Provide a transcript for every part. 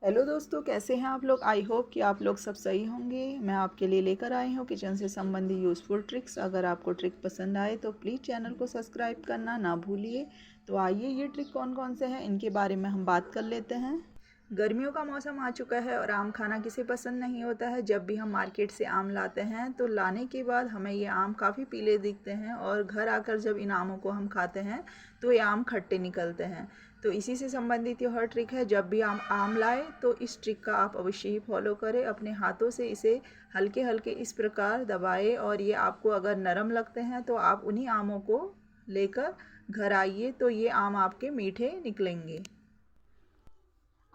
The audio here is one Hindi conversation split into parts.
हेलो दोस्तों, कैसे हैं आप लोग। आई होप कि आप लोग सब सही होंगे। मैं आपके लिए लेकर आई हूँ किचन से संबंधी यूज़फुल ट्रिक्स। अगर आपको ट्रिक पसंद आए तो प्लीज़ चैनल को सब्सक्राइब करना ना भूलिए। तो आइए, ये ट्रिक कौन कौन से हैं इनके बारे में हम बात कर लेते हैं। गर्मियों का मौसम आ चुका है और आम खाना किसे पसंद नहीं होता है। जब भी हम मार्केट से आम लाते हैं तो लाने के बाद हमें ये आम काफ़ी पीले दिखते हैं और घर आकर जब इन आमों को हम खाते हैं तो ये आम खट्टे निकलते हैं। तो इसी से संबंधित यह ट्रिक है। जब भी आम आम लाए तो इस ट्रिक का आप अवश्य ही फॉलो करें। अपने हाथों से इसे हल्के हल्के इस प्रकार दबाएं और ये आपको अगर नरम लगते हैं तो आप उन्हीं आमों को लेकर घर आइए तो ये आम आपके मीठे निकलेंगे।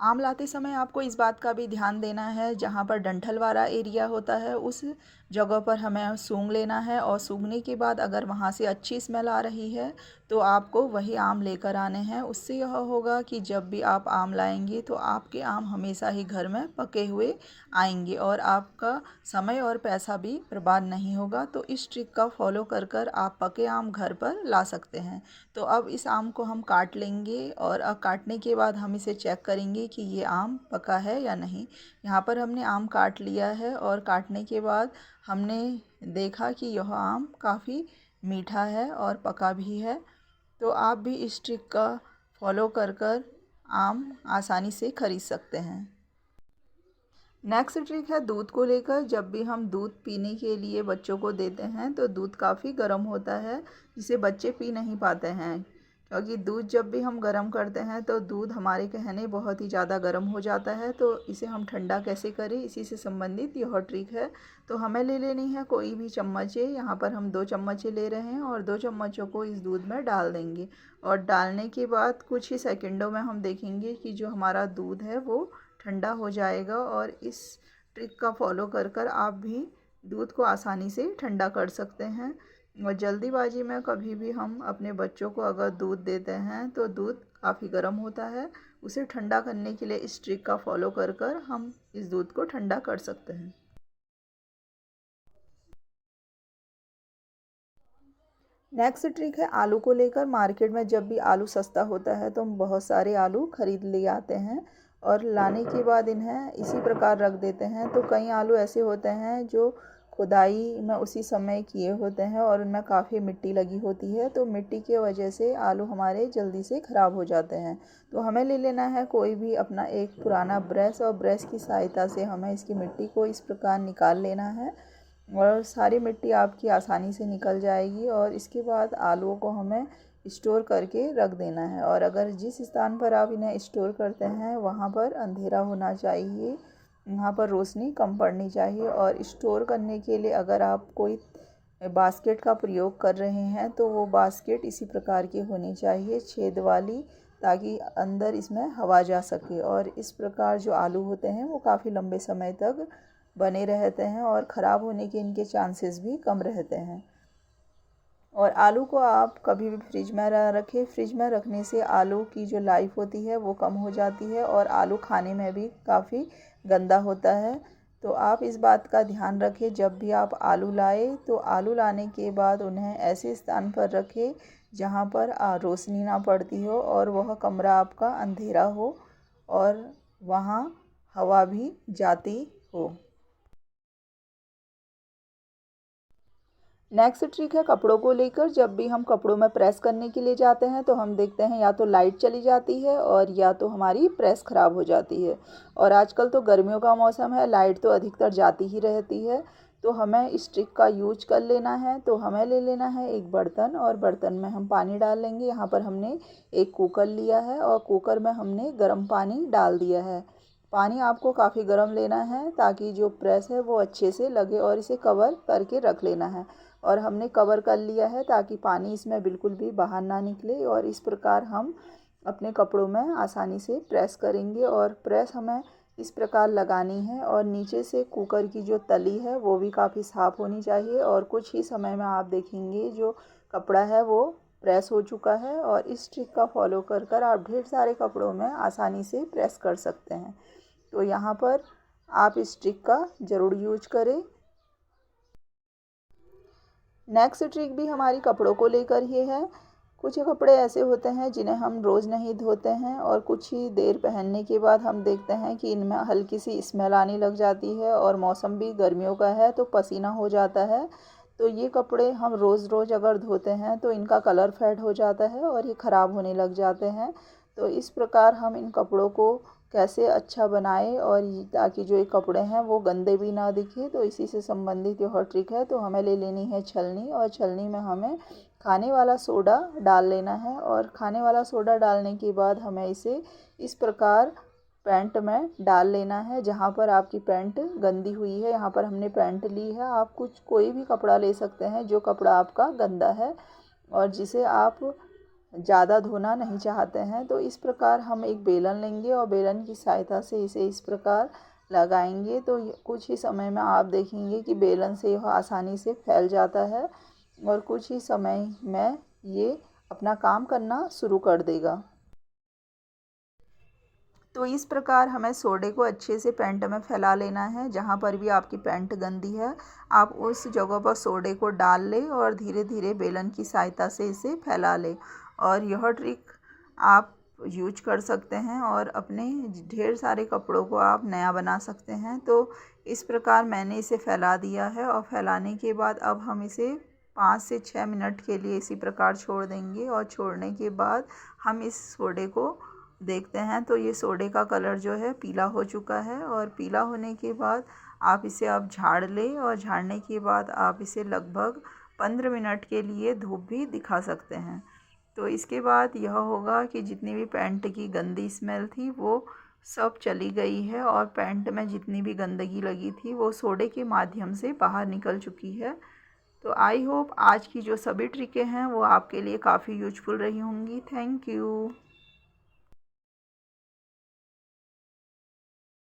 आम लाते समय आपको इस बात का भी ध्यान देना है, जहाँ पर डंठल वाला एरिया होता है उस जगह पर हमें सूंघ लेना है और सूंघने के बाद अगर वहाँ से अच्छी स्मेल आ रही है तो आपको वही आम लेकर आने हैं। उससे यह होगा कि जब भी आप आम लाएंगे तो आपके आम हमेशा ही घर में पके हुए आएंगे और आपका समय और पैसा भी बर्बाद नहीं होगा। तो इस ट्रिक का फॉलो कर कर आप पके आम घर पर ला सकते हैं। तो अब इस आम को हम काट लेंगे और अब काटने के बाद हम इसे चेक करेंगे कि ये आम पका है या नहीं। यहाँ पर हमने आम काट लिया है और काटने के बाद हमने देखा कि यह आम काफ़ी मीठा है और पका भी है। तो आप भी इस ट्रिक का फॉलो कर कर आम आसानी से खरीद सकते हैं। नेक्स्ट ट्रिक है दूध को लेकर। जब भी हम दूध पीने के लिए बच्चों को देते हैं तो दूध काफ़ी गर्म होता है, जिसे बच्चे पी नहीं पाते हैं। क्योंकि दूध जब भी हम गर्म करते हैं तो दूध हमारे कहने बहुत ही ज़्यादा गर्म हो जाता है। तो इसे हम ठंडा कैसे करें, इसी से संबंधित यह ट्रिक है। तो हमें ले लेनी है कोई भी चम्मचें। यहाँ पर हम 2 चम्मचें ले रहे हैं और 2 चम्मचों को इस दूध में डाल देंगे। और डालने के बाद कुछ ही सेकंडों में हम देखेंगे कि जो हमारा दूध है वो ठंडा हो जाएगा। और इस ट्रिक का फॉलो कर कर आप भी दूध को आसानी से ठंडा कर सकते हैं। और जल्दीबाजी में कभी भी हम अपने बच्चों को अगर दूध देते हैं तो दूध काफ़ी गर्म होता है, उसे ठंडा करने के लिए इस ट्रिक का फॉलो कर कर हम इस दूध को ठंडा कर सकते हैं। नेक्स्ट ट्रिक है आलू को लेकर। मार्केट में जब भी आलू सस्ता होता है तो हम बहुत सारे आलू खरीद ले आते हैं और लाने के बाद इन्हें इसी प्रकार रख देते हैं। तो कई आलू ऐसे होते हैं जो खुदाई में उसी समय किए होते हैं और उनमें काफ़ी मिट्टी लगी होती है। तो मिट्टी की वजह से आलू हमारे जल्दी से ख़राब हो जाते हैं। तो हमें ले लेना है कोई भी अपना एक पुराना ब्रश और ब्रश की सहायता से हमें इसकी मिट्टी को इस प्रकार निकाल लेना है और सारी मिट्टी आपकी आसानी से निकल जाएगी। और इसके बाद आलूओं को हमें स्टोर करके रख देना है। और अगर जिस स्थान पर आप इन्हें स्टोर करते हैं वहाँ पर अंधेरा होना चाहिए, वहाँ पर रोशनी कम पड़नी चाहिए। और स्टोर करने के लिए अगर आप कोई बास्केट का प्रयोग कर रहे हैं तो वो बास्केट इसी प्रकार की होनी चाहिए, छेद वाली, ताकि अंदर इसमें हवा जा सके। और इस प्रकार जो आलू होते हैं वो काफ़ी लंबे समय तक बने रहते हैं और ख़राब होने के इनके चांसेस भी कम रहते हैं। और आलू को आप कभी भी फ्रिज में ना रखें। फ्रिज में रखने से आलू की जो लाइफ होती है वो कम हो जाती है और आलू खाने में भी काफ़ी गंदा होता है। तो आप इस बात का ध्यान रखें, जब भी आप आलू लाए तो आलू लाने के बाद उन्हें ऐसे स्थान पर रखें जहाँ पर रोशनी ना पड़ती हो और वह कमरा आपका अंधेरा हो और वहाँ हवा भी जाती हो। नेक्स्ट ट्रिक है कपड़ों को लेकर। जब भी हम कपड़ों में प्रेस करने के लिए जाते हैं तो हम देखते हैं या तो लाइट चली जाती है और या तो हमारी प्रेस ख़राब हो जाती है। और आजकल तो गर्मियों का मौसम है, लाइट तो अधिकतर जाती ही रहती है। तो हमें इस ट्रिक का यूज कर लेना है। तो हमें ले लेना है एक बर्तन और बर्तन में हम पानी डाल लेंगे। यहाँ पर हमने एक कुकर लिया है और कुकर में हमने गर्म पानी डाल दिया है। पानी आपको काफ़ी गर्म लेना है ताकि जो प्रेस है वो अच्छे से लगे और इसे कवर करके रख लेना है। और हमने कवर कर लिया है ताकि पानी इसमें बिल्कुल भी बाहर ना निकले। और इस प्रकार हम अपने कपड़ों में आसानी से प्रेस करेंगे। और प्रेस हमें इस प्रकार लगानी है और नीचे से कुकर की जो तली है वो भी काफ़ी साफ़ होनी चाहिए। और कुछ ही समय में आप देखेंगे जो कपड़ा है वो प्रेस हो चुका है। और इस ट्रिक का फॉलो कर कर आप ढेर सारे कपड़ों में आसानी से प्रेस कर सकते हैं। तो यहाँ पर आप इस ट्रिक का ज़रूर यूज करें। नेक्स्ट ट्रिक भी हमारी कपड़ों को लेकर ही है। कुछ कपड़े ऐसे होते हैं जिन्हें हम रोज़ नहीं धोते हैं और कुछ ही देर पहनने के बाद हम देखते हैं कि इनमें हल्की सी स्मेल आने लग जाती है और मौसम भी गर्मियों का है तो पसीना हो जाता है। तो ये कपड़े हम रोज़ रोज़ अगर धोते हैं तो इनका कलर फेड हो जाता है और ये ख़राब होने लग जाते हैं। तो इस प्रकार हम इन कपड़ों को कैसे अच्छा बनाए और ताकि जो ये कपड़े हैं वो गंदे भी ना दिखे, तो इसी से संबंधित यह ट्रिक है। तो हमें ले लेनी है छलनी और छलनी में हमें खाने वाला सोडा डाल लेना है और खाने वाला सोडा डालने के बाद हमें इसे इस प्रकार पैंट में डाल लेना है। जहाँ पर आपकी पैंट गंदी हुई है, यहाँ पर हमने पैंट ली है, आप कुछ कोई भी कपड़ा ले सकते हैं जो कपड़ा आपका गंदा है और जिसे आप ज़्यादा धोना नहीं चाहते हैं। तो इस प्रकार हम एक बेलन लेंगे और बेलन की सहायता से इसे इस प्रकार लगाएंगे तो कुछ ही समय में आप देखेंगे कि बेलन से यह आसानी से फैल जाता है और कुछ ही समय में ये अपना काम करना शुरू कर देगा। तो इस प्रकार हमें सोडे को अच्छे से पैंट में फैला लेना है। जहाँ पर भी आपकी पैंट गंदी है आप उस जगह पर सोडे को डाल लें और धीरे धीरे बेलन की सहायता से इसे फैला लें। और यह ट्रिक आप यूज कर सकते हैं और अपने ढेर सारे कपड़ों को आप नया बना सकते हैं। तो इस प्रकार मैंने इसे फैला दिया है और फैलाने के बाद अब हम इसे 5 से 6 मिनट के लिए इसी प्रकार छोड़ देंगे और छोड़ने के बाद हम इस सोडे को देखते हैं तो ये सोडे का कलर जो है पीला हो चुका है और पीला होने के बाद आप इसे अब झाड़ लें और झाड़ने के बाद आप इसे लगभग 15 मिनट के लिए धूप भी दिखा सकते हैं। तो इसके बाद यह होगा कि जितनी भी पैंट की गंदी स्मेल थी वो सब चली गई है और पैंट में जितनी भी गंदगी लगी थी वो सोडे के माध्यम से बाहर निकल चुकी है। तो आई होप आज की जो सभी ट्रिकें हैं वो आपके लिए काफ़ी यूजफुल रही होंगी। Thank you.